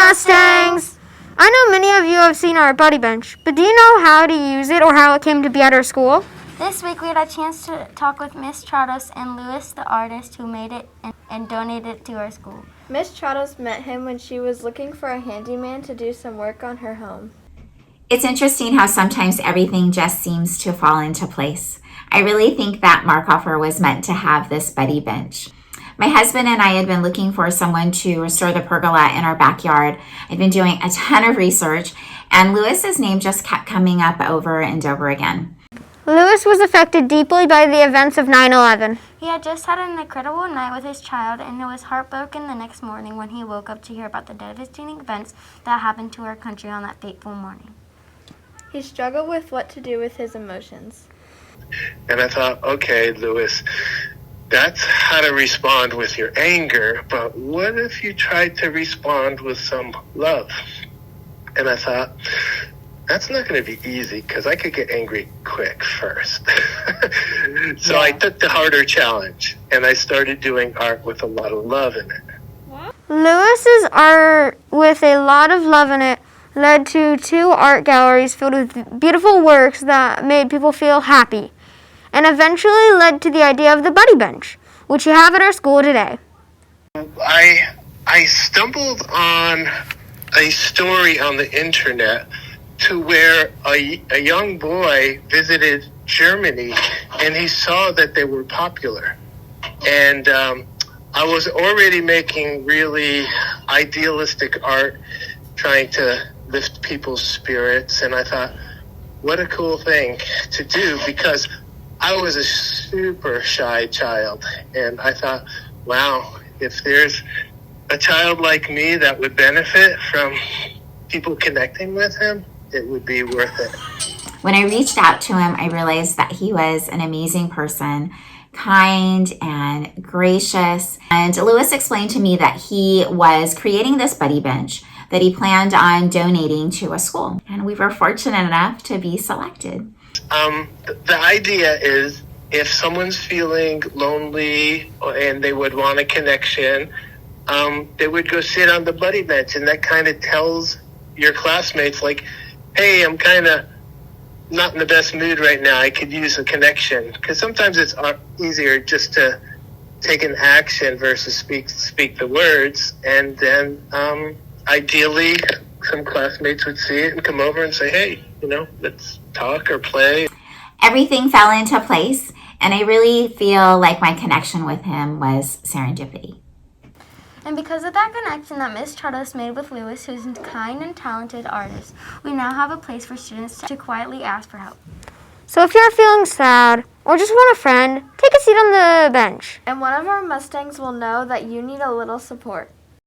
Mustangs! I know many of you have seen our buddy bench, but do you know how to use it or how it came to be at our school? This week we had a chance to talk with Miss Trados and Lewis, the artist who made it and donated it to our school. Miss Trados met him when she was looking for a handyman to do some work on her home. It's interesting how sometimes everything just seems to fall into place. I really think that Markhofer was meant to have this buddy bench. My husband and I had been looking for someone to restore the pergola in our backyard. I'd been doing a ton of research, and Lewis's name just kept coming up over and over again. Lewis was affected deeply by the events of 9/11. He had just had an incredible night with his child, and he was heartbroken the next morning when he woke up to hear about the devastating events that happened to our country on that fateful morning. He struggled with what to do with his emotions. And I thought, okay, Lewis, that's how to respond with your anger, but what if you tried to respond with some love? And I thought, that's not going to be easy because I could get angry quick first. So I took the harder challenge and I started doing art with a lot of love in it. Lewis's art with a lot of love in it led to 2 art galleries filled with beautiful works that made people feel happy, and eventually led to the idea of the buddy bench, which you have at our school today. I stumbled on a story on the internet to where a young boy visited Germany and he saw that they were popular. And I was already making really idealistic art, trying to lift people's spirits, and I thought, what a cool thing to do, because I was a super shy child, and I thought, wow, if there's a child like me that would benefit from people connecting with him, it would be worth it. When I reached out to him, I realized that he was an amazing person, kind and gracious. And Lewis explained to me that he was creating this buddy bench that he planned on donating to a school. And we were fortunate enough to be selected. The idea is if someone's feeling lonely and they would want a connection, they would go sit on the buddy bench, and that kind of tells your classmates, like, hey, I'm kind of not in the best mood right now. I could use a connection. Because sometimes it's easier just to take an action versus speak the words. And then ideally, some classmates would see it and come over and say, hey, let's talk or play. Everything fell into place, and I really feel like my connection with him was serendipity. And because of that connection that Miss Trados made with Lewis, who's a kind and talented artist, we now have a place for students to quietly ask for help. So if you're feeling sad or just want a friend, take a seat on the bench. And one of our Mustangs will know that you need a little support.